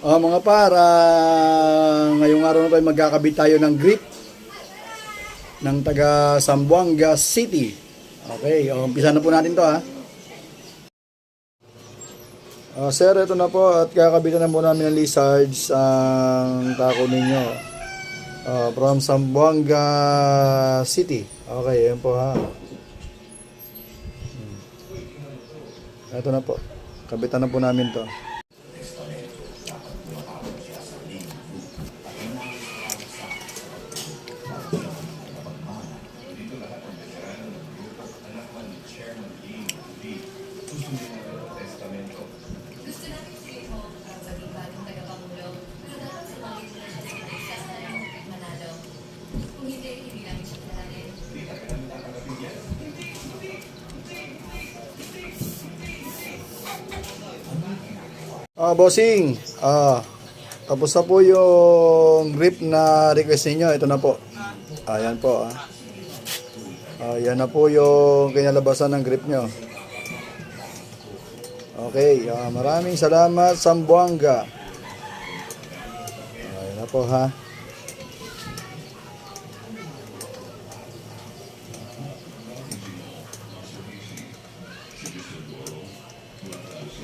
Mga para ngayong araw na tayo magkakabit tayo ng grip ng taga Zamboanga City. Okay, umpisa na po natin to ha. Sir, ito na po at kakabitan na po namin ng lizards ang tako ninyo from Zamboanga City. Okay, yan po ha. Ito na po, kabitan na po namin to. Bossing, tapos na po yung grip na request niyo. Ito na po. Ayan po. Yan na po yung kinalabasan ng grip nyo. Okay, maraming salamat Zamboanga. Ayan na po ha.